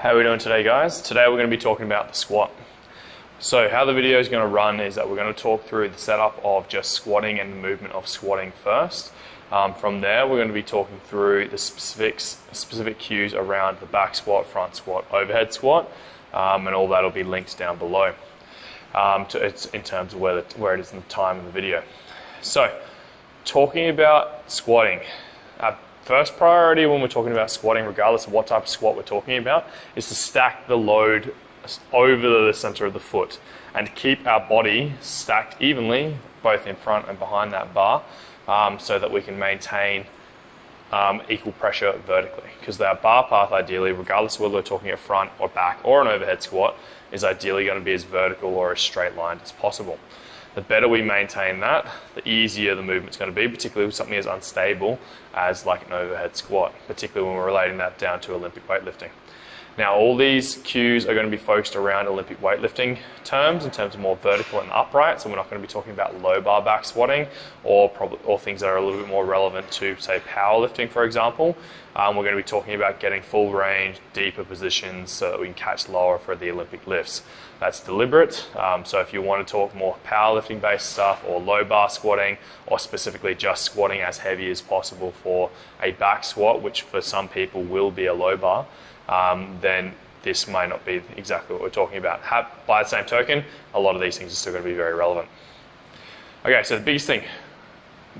How are we doing today, guys? Today we're going to be talking about the squat. So how the video is going to run is that we're going to talk through the setup of just squatting and the movement of squatting first. From there we're going to be talking through the specific cues around the back squat, front squat, overhead squat, and all that will be linked down below in terms of where it is in the time of the video. So talking about squatting. First priority when we're talking about squatting, regardless of what type of squat we're talking about, is to stack the load over the center of the foot and keep our body stacked evenly, both in front and behind that bar, so that we can maintain equal pressure vertically. Because our bar path, ideally, regardless of whether we're talking a front or back or an overhead squat, is ideally going to be as vertical or as straight lined as possible. The better we maintain that, the easier the movement's going to be, particularly with something as unstable as like an overhead squat, particularly when we're relating that down to Olympic weightlifting. Now, all these cues are going to be focused around Olympic weightlifting terms, in terms of more vertical and upright, so we're not going to be talking about low bar back squatting or things that are a little bit more relevant to, say, powerlifting, for example. We're going to be talking about getting full range, deeper positions so that we can catch lower for the Olympic lifts. That's deliberate, so if you want to talk more powerlifting based stuff or low bar squatting, or specifically just squatting as heavy as possible for a back squat, which for some people will be a low bar, then this may not be exactly what we're talking about. By the same token, a lot of these things are still going to be very relevant. Okay, so the biggest thing,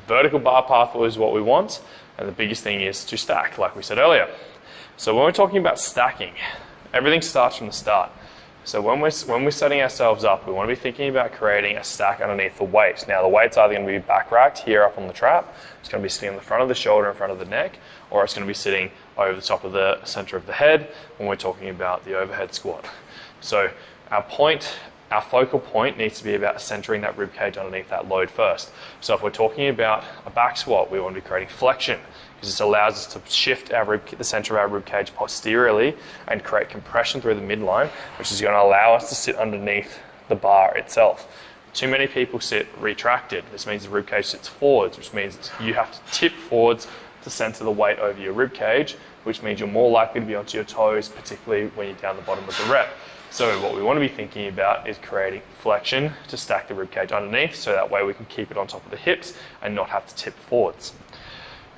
vertical bar path is what we want, and the biggest thing is to stack, like we said earlier. So when we're talking about stacking, everything starts from the start. So when we're setting ourselves up, we want to be thinking about creating a stack underneath the weight. Now the weight's either going to be back racked here up on the trap, it's going to be sitting on the front of the shoulder in front of the neck, or it's going to be sitting over the top of the center of the head when we're talking about the overhead squat. So our focal point needs to be about centering that rib cage underneath that load first. So if we're talking about a back squat, we want to be creating flexion, because this allows us to shift the center of our rib cage posteriorly and create compression through the midline, which is going to allow us to sit underneath the bar itself. Too many people sit retracted. This means the rib cage sits forwards, which means you have to tip forwards to center the weight over your rib cage, which means you're more likely to be onto your toes, particularly when you're down the bottom of the rep. So what we want to be thinking about is creating flexion to stack the rib cage underneath, so that way we can keep it on top of the hips and not have to tip forwards.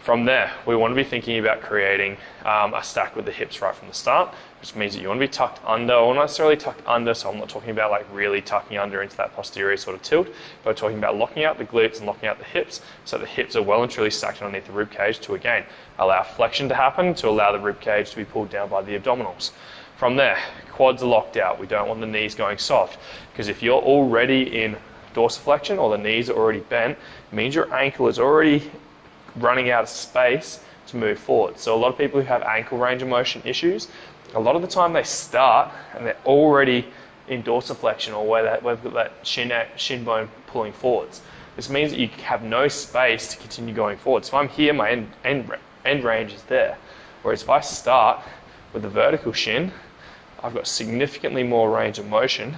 From there, we want to be thinking about creating a stack with the hips right from the start, which means that you want to be tucked under, or not necessarily tucked under, so I'm not talking about like really tucking under into that posterior sort of tilt, but we're talking about locking out the glutes and locking out the hips, so the hips are well and truly stacked underneath the rib cage to, again, allow flexion to happen, to allow the rib cage to be pulled down by the abdominals. From there, quads are locked out. We don't want the knees going soft, because if you're already in dorsiflexion or the knees are already bent, it means your ankle is already running out of space to move forward. So a lot of people who have ankle range of motion issues, a lot of the time they start and they're already in dorsiflexion, or where they've got that shin bone pulling forwards. This means that you have no space to continue going forwards. If I'm here, my end range is there. Whereas if I start with the vertical shin, I've got significantly more range of motion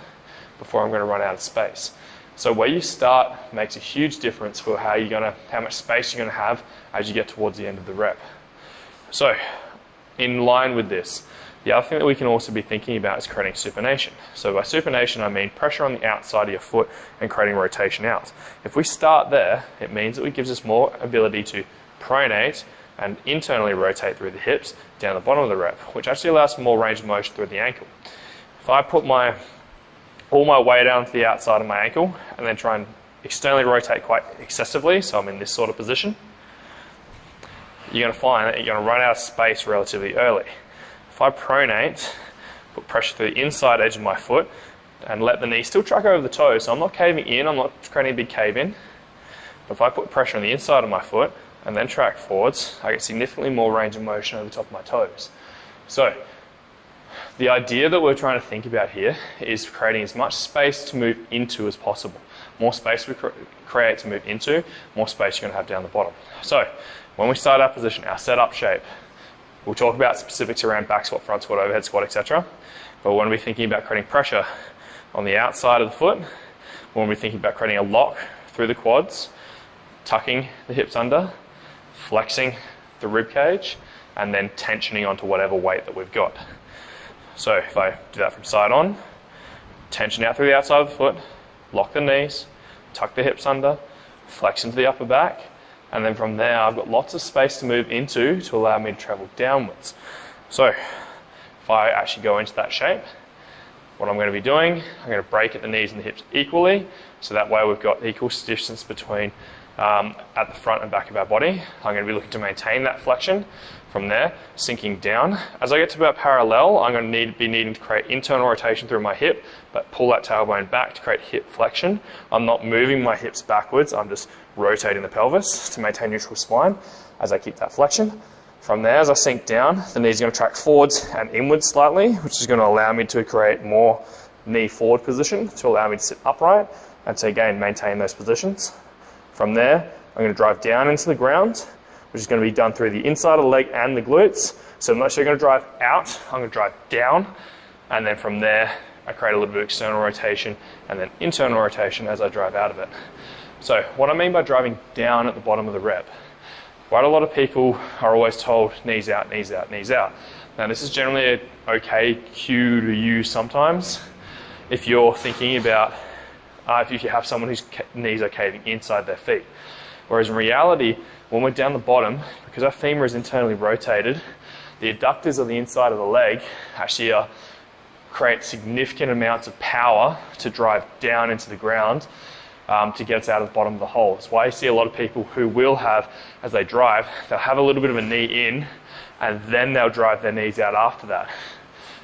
before I'm going to run out of space. So where you start makes a huge difference for how much space you're going to have as you get towards the end of the rep. So, in line with this, the other thing that we can also be thinking about is creating supination. So by supination, I mean pressure on the outside of your foot and creating rotation out. If we start there, it means that it gives us more ability to pronate and internally rotate through the hips down the bottom of the rep, which actually allows for more range of motion through the ankle. If I put all my weight down to the outside of my ankle and then try and externally rotate quite excessively, so I'm in this sort of position, you're going to find that you're going to run out of space relatively early. If I pronate, put pressure through the inside edge of my foot and let the knee still track over the toes, so I'm not caving in, I'm not creating a big cave in, but if I put pressure on the inside of my foot and then track forwards, I get significantly more range of motion over the top of my toes. So the idea that we're trying to think about here is creating as much space to move into as possible. More space we create to move into, more space you're going to have down the bottom. So when we start our position, our setup shape, we'll talk about specifics around back squat, front squat, overhead squat, etc. But we want to be thinking about creating pressure on the outside of the foot. We want to be thinking about creating a lock through the quads, tucking the hips under, flexing the rib cage, and then tensioning onto whatever weight that we've got. So if I do that from side on, tension out through the outside of the foot, lock the knees, tuck the hips under, flex into the upper back, and then from there I've got lots of space to move into to allow me to travel downwards. So if I actually go into that shape, what I'm going to be doing, I'm going to break at the knees and the hips equally, so that way we've got equal distance between at the front and back of our body. I'm going to be looking to maintain that flexion. From there, sinking down. As I get to about parallel, I'm going to be needing to create internal rotation through my hip, but pull that tailbone back to create hip flexion. I'm not moving my hips backwards, I'm just rotating the pelvis to maintain neutral spine as I keep that flexion. From there, as I sink down, the knees are going to track forwards and inwards slightly, which is going to allow me to create more knee forward position to allow me to sit upright and to again maintain those positions. From there, I'm going to drive down into the ground, which is going to be done through the inside of the leg and the glutes. So I'm actually going to drive out, I'm going to drive down, and then from there, I create a little bit of external rotation and then internal rotation as I drive out of it. So what I mean by driving down at the bottom of the rep, quite a lot of people are always told knees out, knees out, knees out. Now this is generally an okay cue to use sometimes if you're thinking about if you have someone whose knees are caving inside their feet. Whereas in reality, when we're down the bottom, because our femur is internally rotated, the adductors of the inside of the leg actually create significant amounts of power to drive down into the ground to get us out of the bottom of the hole. That's why you see a lot of people who will have, as they drive, they'll have a little bit of a knee in, and then they'll drive their knees out after that,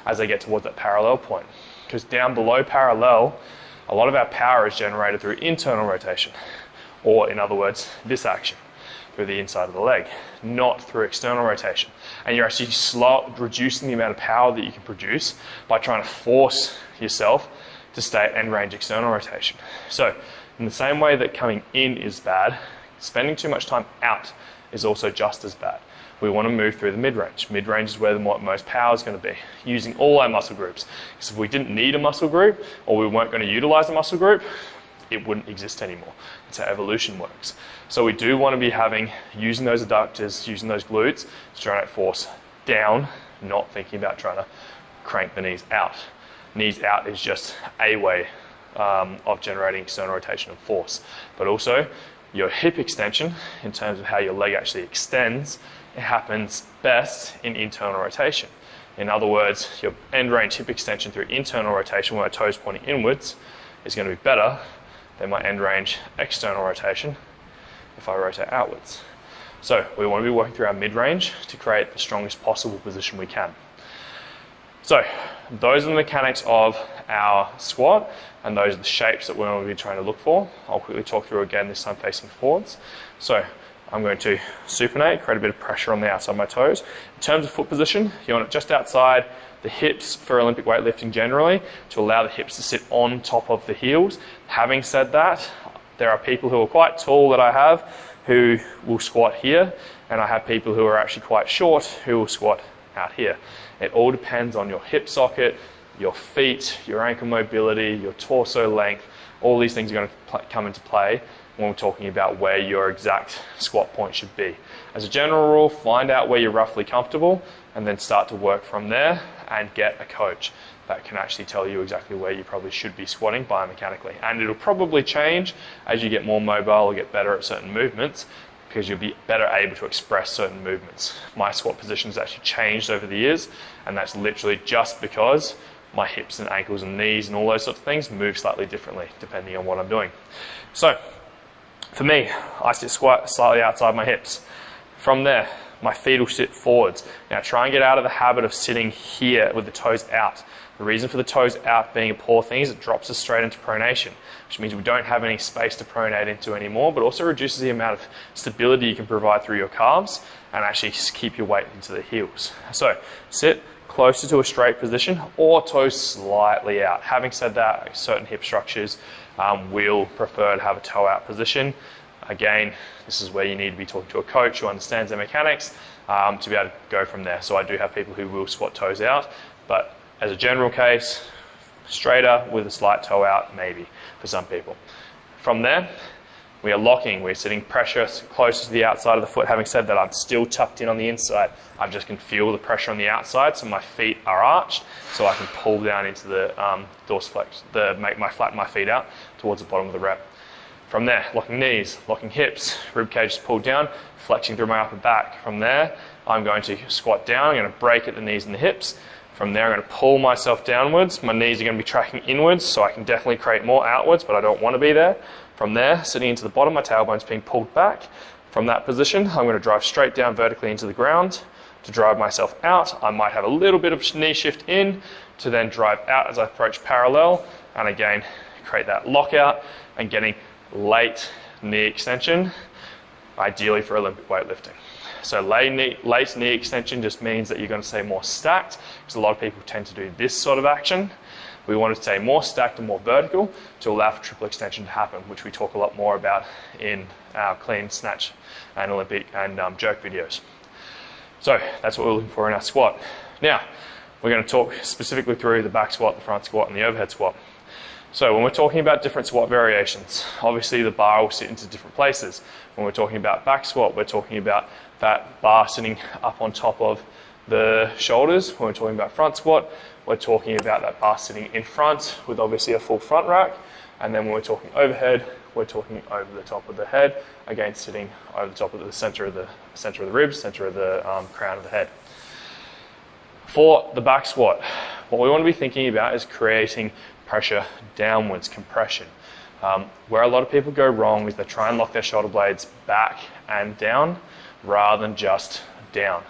as they get towards that parallel point. Because down below parallel, a lot of our power is generated through internal rotation, or in other words, this action through the inside of the leg, not through external rotation. And you're actually reducing the amount of power that you can produce by trying to force yourself to stay at end range external rotation. So in the same way that coming in is bad, spending too much time out is also just as bad. We want to move through the mid-range. Mid-range is where the most power is going to be, using all our muscle groups. Because if we didn't need a muscle group, or we weren't going to utilize a muscle group, it wouldn't exist anymore. That's how evolution works. So we do want to be using those adductors, using those glutes to generate force down, not thinking about trying to crank the knees out. Knees out is just a way of generating external rotation and force. But also, your hip extension, in terms of how your leg actually extends, it happens best in internal rotation. In other words, your end range hip extension through internal rotation, where my toes pointing inwards, is going to be better than my end range external rotation if I rotate outwards. So we want to be working through our mid-range to create the strongest possible position we can. So those are the mechanics of our squat, and those are the shapes that we're going to be trying to look for. I'll quickly talk through again, this time facing forwards. So I'm going to supinate, create a bit of pressure on the outside of my toes. In terms of foot position, you want it just outside the hips for Olympic weightlifting generally, to allow the hips to sit on top of the heels. Having said that, there are people who are quite tall that I have who will squat here, and I have people who are actually quite short who will squat out here. It all depends on your hip socket, your feet, your ankle mobility, your torso length. All these things are going to come into play when we're talking about where your exact squat point should be. As a general rule, find out where you're roughly comfortable and then start to work from there and get a coach that can actually tell you exactly where you probably should be squatting biomechanically. And it'll probably change as you get more mobile or get better at certain movements, because you'll be better able to express certain movements. My squat position has actually changed over the years, and that's literally just because my hips and ankles and knees and all those sorts of things move slightly differently depending on what I'm doing. So for me, I sit slightly outside my hips. From there, my feet will sit forwards. Now try and get out of the habit of sitting here with the toes out. The reason for the toes out being a poor thing is it drops us straight into pronation, which means we don't have any space to pronate into anymore, but also reduces the amount of stability you can provide through your calves and actually keep your weight into the heels. So sit closer to a straight position or toes slightly out. Having said that, certain hip structures will prefer to have a toe out position. Again, this is where you need to be talking to a coach who understands their mechanics to be able to go from there. So I do have people who will squat toes out, but as a general case, straighter with a slight toe out, maybe for some people. From there, We are locking, we're sitting pressure closer to the outside of the foot. Having said that, I'm still tucked in on the inside. I just can feel the pressure on the outside, so my feet are arched, so I can pull down into the dorsiflex, flatten my feet out towards the bottom of the rep. From there, locking knees, locking hips, rib cage is pulled down, flexing through my upper back. From there, I'm going to squat down, I'm going to break at the knees and the hips. From there, I'm going to pull myself downwards. My knees are going to be tracking inwards, so I can definitely create more outwards, but I don't want to be there. From there, sitting into the bottom, my tailbone's being pulled back. From that position, I'm going to drive straight down vertically into the ground to drive myself out. I might have a little bit of knee shift in to then drive out as I approach parallel, and again, create that lockout and getting late knee extension, ideally for Olympic weightlifting. So late knee extension just means that you're going to stay more stacked, because a lot of people tend to do this sort of action. We want to stay more stacked and more vertical to allow for triple extension to happen, which we talk a lot more about in our clean, snatch, and Olympic and jerk videos. So that's what we're looking for in our squat. Now, we're going to talk specifically through the back squat, the front squat, and the overhead squat. So when we're talking about different squat variations, obviously the bar will sit into different places. When we're talking about back squat, we're talking about that bar sitting up on top of the shoulders. When we're talking about front squat, we're talking about that bar sitting in front with obviously a full front rack. And then when we're talking overhead, we're talking over the top of the head, again sitting over the top of the center of the ribs, center of the crown of the head. For the back squat, what we want to be thinking about is creating pressure downwards, compression. Where a lot of people go wrong is they try and lock their shoulder blades back and down rather than just down.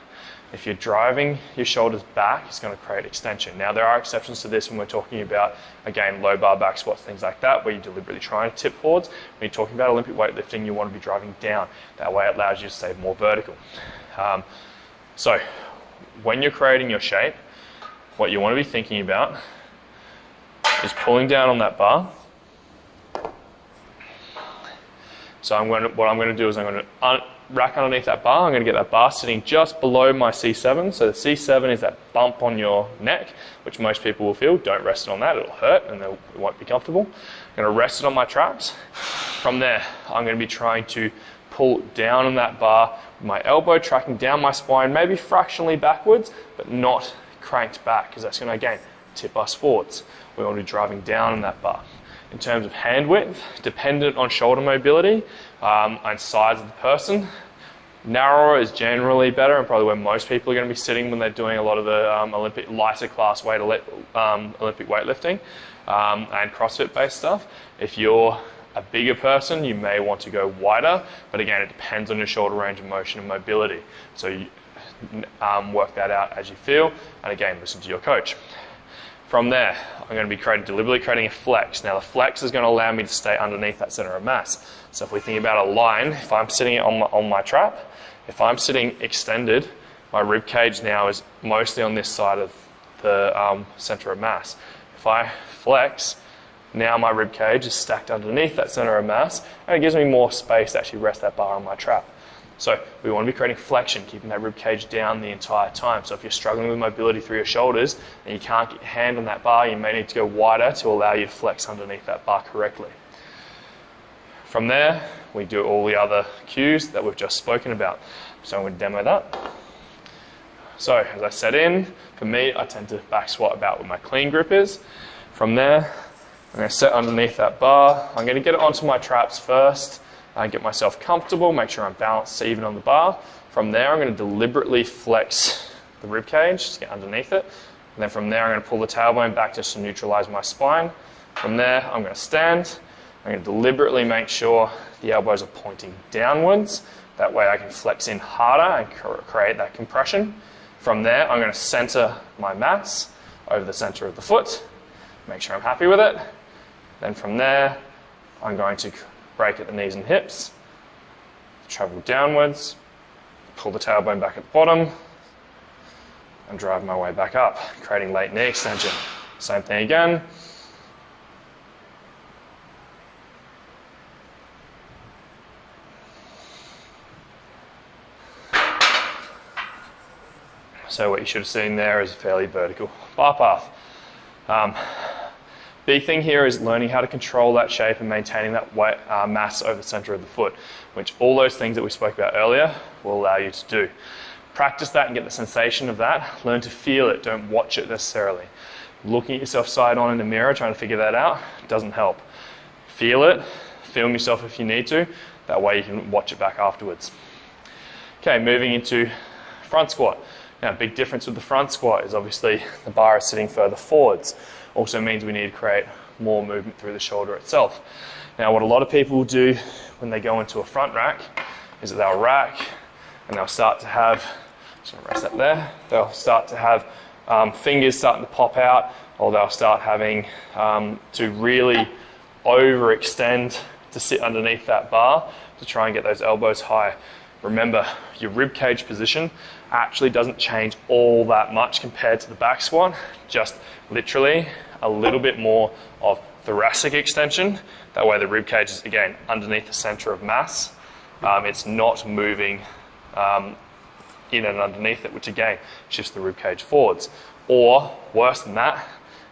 If you're driving your shoulders back, it's going to create extension. Now, there are exceptions to this when we're talking about, again, low bar back squats, things like that, where you're deliberately trying to tip forwards. When you're talking about Olympic weightlifting, you want to be driving down. That way it allows you to stay more vertical. So when you're creating your shape, what you want to be thinking about is pulling down on that bar. So what I'm going to do is I'm going to rack underneath that bar. I'm going to get that bar sitting just below my C7. So the C7 is that bump on your neck, which most people will feel. Don't rest it on that, it'll hurt and it won't be comfortable. I'm going to rest it on my traps. From there, I'm going to be trying to pull down on that bar with my elbow tracking down my spine, maybe fractionally backwards, but not cranked back, because that's going to, again, tip us forwards. We want to be driving down on that bar. In terms of hand width, dependent on shoulder mobility and size of the person, narrower is generally better, and probably where most people are going to be sitting when they're doing a lot of the Olympic lighter class Olympic weightlifting and CrossFit based stuff. If you're a bigger person, you may want to go wider, but again, it depends on your shoulder range of motion and mobility. So you work that out as you feel, and again, listen to your coach. From there, I'm going to be deliberately creating a flex. Now, the flex is going to allow me to stay underneath that center of mass. So if we think about a line, if I'm sitting on my trap, if I'm sitting extended, my rib cage now is mostly on this side of the center of mass. If I flex, now my rib cage is stacked underneath that center of mass, and it gives me more space to actually rest that bar on my trap. So we want to be creating flexion, keeping that rib cage down the entire time. So if you're struggling with mobility through your shoulders and you can't get your hand on that bar, you may need to go wider to allow you to flex underneath that bar correctly. From there, we do all the other cues that we've just spoken about. So I'm going to demo that. So as I set in, for me, I tend to back squat about where my clean grip is. From there, I'm going to set underneath that bar. I'm going to get it onto my traps first. Get myself comfortable, make sure I'm balanced even on the bar. From there, I'm going to deliberately flex the rib cage, just get underneath it. And then from there, I'm going to pull the tailbone back just to neutralize my spine. From there, I'm going to stand. I'm going to deliberately make sure the elbows are pointing downwards. That way I can flex in harder and create that compression. From there, I'm going to center my mass over the center of the foot. Make sure I'm happy with it. Then from there, I'm going to break at the knees and hips, travel downwards, pull the tailbone back at the bottom, and drive my way back up, creating late knee extension. Same thing again. So what you should have seen there is a fairly vertical bar path. Big thing here is learning how to control that shape and maintaining that weight, mass over the center of the foot, which all those things that we spoke about earlier will allow you to do. Practice that and get the sensation of that. Learn to feel it, don't watch it necessarily. Looking at yourself side on in the mirror, trying to figure that out, doesn't help. Feel it, film yourself if you need to, that way you can watch it back afterwards. Okay, moving into front squat. Now, a big difference with the front squat is obviously the bar is sitting further forwards. Also means we need to create more movement through the shoulder itself. Now, what a lot of people will do when they go into a front rack is that they'll rack and they'll start to have, just gonna rest that there, they'll start to have fingers starting to pop out, or they'll start having to really overextend to sit underneath that bar to try and get those elbows high. Remember, your rib cage position actually doesn't change all that much compared to the back squat, just literally a little bit more of thoracic extension. That way the rib cage is, again, underneath the center of mass. It's not moving in and underneath it, which again shifts the rib cage forwards. Or, worse than that,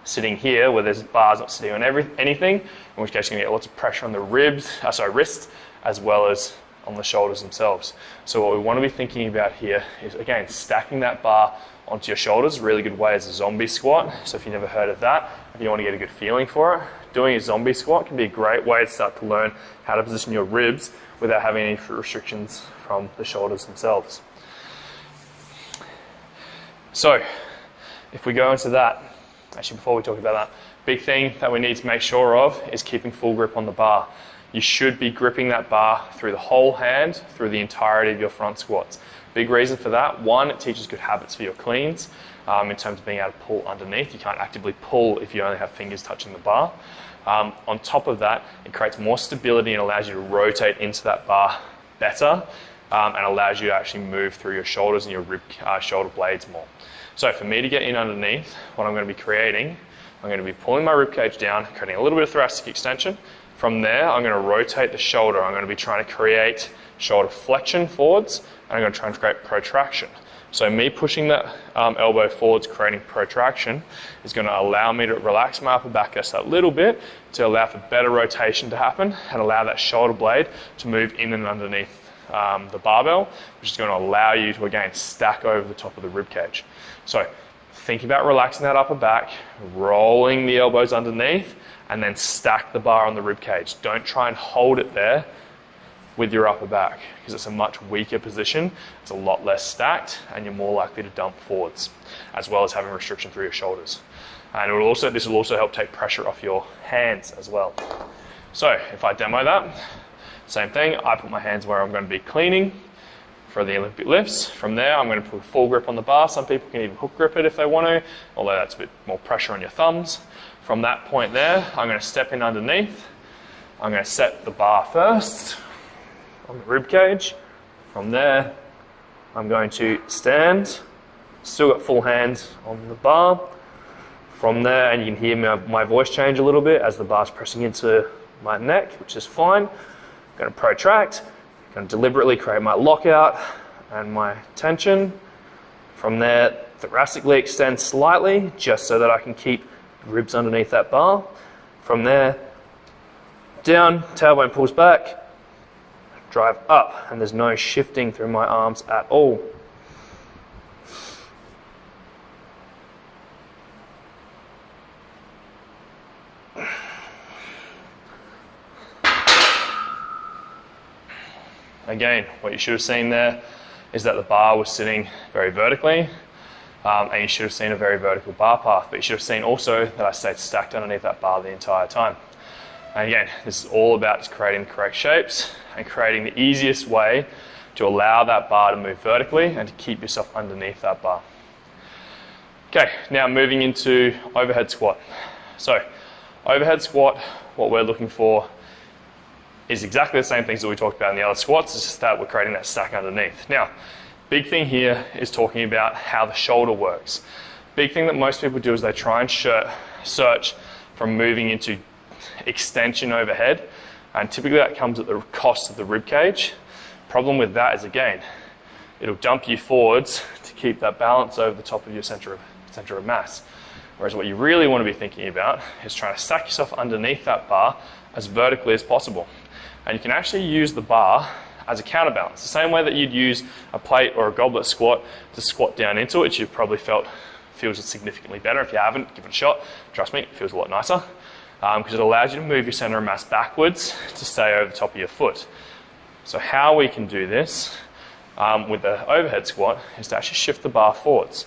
sitting here where there's bars not sitting on anything, in which case you're going to get lots of pressure on the wrists, as well as on the shoulders themselves. So what we want to be thinking about here is, again, stacking that bar onto your shoulders. A really good way is a zombie squat. So if you've never heard of that, if you want to get a good feeling for it, doing a zombie squat can be a great way to start to learn how to position your ribs without having any restrictions from the shoulders themselves. So if we go into that, actually before we talk about that, big thing that we need to make sure of is keeping full grip on the bar. You should be gripping that bar through the whole hand, through the entirety of your front squats. Big reason for that, one, it teaches good habits for your cleans in terms of being able to pull underneath. You can't actively pull if you only have fingers touching the bar. On top of that, it creates more stability and allows you to rotate into that bar better and allows you to actually move through your shoulders and your shoulder blades more. So for me to get in underneath, what I'm going to be creating, I'm going to be pulling my ribcage down, creating a little bit of thoracic extension. From there, I'm going to rotate the shoulder. I'm going to be trying to create shoulder flexion forwards, and I'm going to try and create protraction. So me pushing that elbow forwards, creating protraction, is going to allow me to relax my upper back just a little bit to allow for better rotation to happen and allow that shoulder blade to move in and underneath the barbell, which is going to allow you to, again, stack over the top of the rib cage. So think about relaxing that upper back, rolling the elbows underneath, and then stack the bar on the rib cage. Don't try and hold it there with your upper back, because it's a much weaker position. It's a lot less stacked, and you're more likely to dump forwards, as well as having restriction through your shoulders. And this will also help take pressure off your hands as well. So if I demo that, same thing, I put my hands where I'm going to be cleaning for the Olympic lifts. From there, I'm going to put full grip on the bar. Some people can even hook grip it if they want to, although that's a bit more pressure on your thumbs. From that point there, I'm going to step in underneath. I'm going to set the bar first on the rib cage. From there, I'm going to stand. Still got full hands on the bar. From there, and you can hear my voice change a little bit as the bar's pressing into my neck, which is fine. I'm going to protract. I'm going to deliberately create my lockout and my tension. From there, thoracically extend slightly, just so that I can keep ribs underneath that bar. From there, down, tailbone pulls back, drive up, and there's no shifting through my arms at all. Again, what you should have seen there is that the bar was sitting very vertically, and you should have seen a very vertical bar path, but you should have seen also that I stayed stacked underneath that bar the entire time. And again, this is all about just creating the correct shapes and creating the easiest way to allow that bar to move vertically and to keep yourself underneath that bar. Okay, now moving into overhead squat. So, overhead squat, what we're looking for is exactly the same things that we talked about in the other squats, it's just that we're creating that stack underneath. Now, big thing here is talking about how the shoulder works. Big thing that most people do is they try and search from moving into extension overhead, and typically that comes at the cost of the rib cage. Problem with that is, again, it'll dump you forwards to keep that balance over the top of your center of mass. Whereas what you really want to be thinking about is trying to stack yourself underneath that bar as vertically as possible. And you can actually use the bar as a counterbalance. The same way that you'd use a plate or a goblet squat to squat down into, which you've probably felt feels significantly better. If you haven't, give it a shot. Trust me, it feels a lot nicer. Because it allows you to move your center of mass backwards to stay over the top of your foot. So how we can do this with the overhead squat is to actually shift the bar forwards.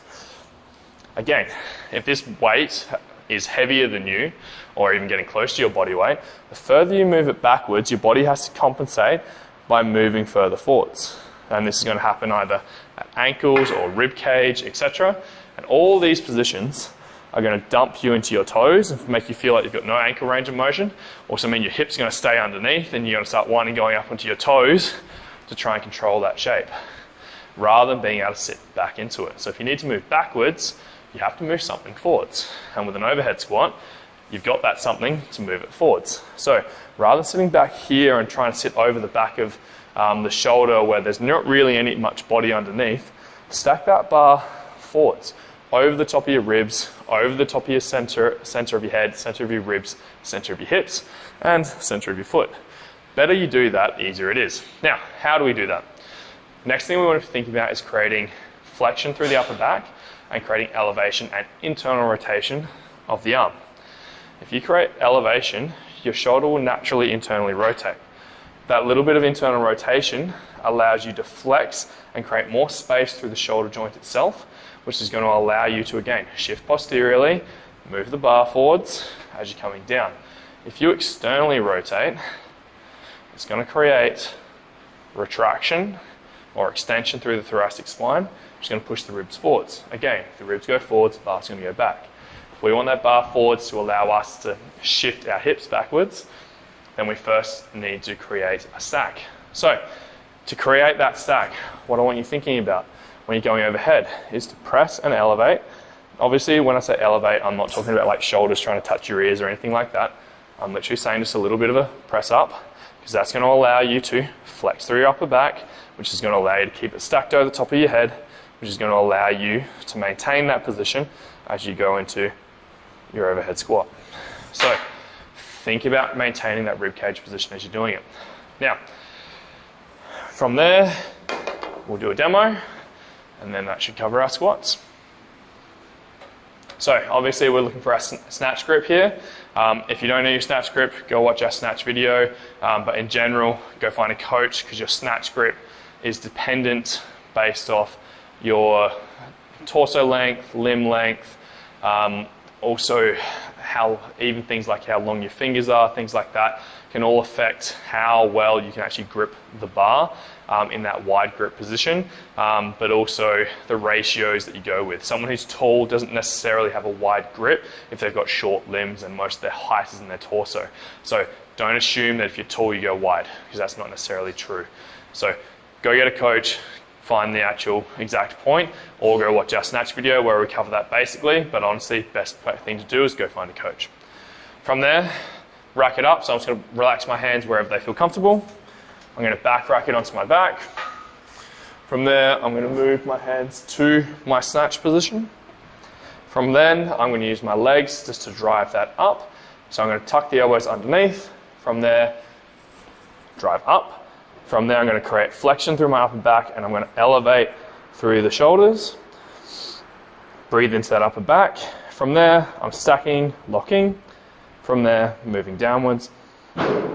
Again, if this weight is heavier than you, or even getting close to your body weight, the further you move it backwards, your body has to compensate by moving further forwards. And this is going to happen either at ankles or rib cage, etc. And all these positions are going to dump you into your toes and make you feel like you've got no ankle range of motion. Also mean your hips are going to stay underneath and you're going to start winding going up onto your toes to try and control that shape, rather than being able to sit back into it. So if you need to move backwards, you have to move something forwards. And with an overhead squat, you've got that something to move it forwards. So rather than sitting back here and trying to sit over the back of the shoulder where there's not really any much body underneath, stack that bar forwards, over the top of your ribs, over the top of your center of your head, center of your ribs, center of your hips, and center of your foot. Better you do that, easier it is. Now, how do we do that? Next thing we want to think about is creating flexion through the upper back and creating elevation and internal rotation of the arm. If you create elevation, your shoulder will naturally internally rotate. That little bit of internal rotation allows you to flex and create more space through the shoulder joint itself, which is going to allow you to, again, shift posteriorly, move the bar forwards as you're coming down. If you externally rotate, it's going to create retraction or extension through the thoracic spine, which is going to push the ribs forwards. Again, if the ribs go forwards, the bar's going to go back. If we want that bar forwards to allow us to shift our hips backwards, then we first need to create a stack. So, to create that stack, what I want you thinking about when you're going overhead is to press and elevate. Obviously, when I say elevate, I'm not talking about like shoulders trying to touch your ears or anything like that. I'm literally saying just a little bit of a press up, because that's going to allow you to flex through your upper back, which is going to allow you to keep it stacked over the top of your head, which is going to allow you to maintain that position as you go into your overhead squat. So, think about maintaining that ribcage position as you're doing it. Now, from there, we'll do a demo, and then that should cover our squats. So, obviously we're looking for our snatch grip here. If you don't know your snatch grip, go watch our snatch video. But in general, go find a coach, because your snatch grip is dependent based off your torso length, limb length, also even things like how long your fingers are, things like that can all affect how well you can actually grip the bar in that wide grip position, but also the ratios that you go with. Someone who's tall doesn't necessarily have a wide grip if they've got short limbs and most of their height is in their torso. So don't assume that if you're tall you go wide, because that's not necessarily true. So go get a coach, find the actual exact point, or go watch our snatch video where we cover that basically, but honestly, best thing to do is go find a coach. From there, rack it up. So I'm just going to relax my hands wherever they feel comfortable. I'm going to back rack it onto my back. From there, I'm going to move my hands to my snatch position. From then, I'm going to use my legs just to drive that up. So I'm going to tuck the elbows underneath. From there, drive up. From there, I'm going to create flexion through my upper back, and I'm going to elevate through the shoulders. Breathe into that upper back. From there, I'm stacking, locking. From there, moving downwards. And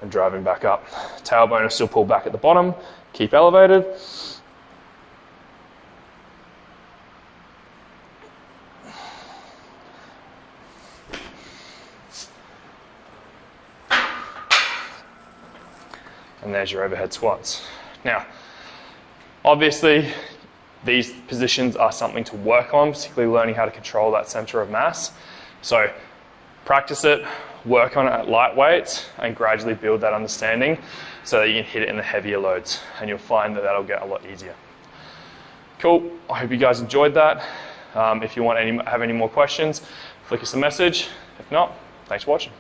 driving back up. Tailbone is still pulled back at the bottom. Keep elevated. And there's your overhead squats. Now, obviously, these positions are something to work on, particularly learning how to control that center of mass. So practice it, work on it at light weights, and gradually build that understanding so that you can hit it in the heavier loads, and you'll find that that'll get a lot easier. Cool, I hope you guys enjoyed that. If you have any more questions, flick us a message. If not, thanks for watching.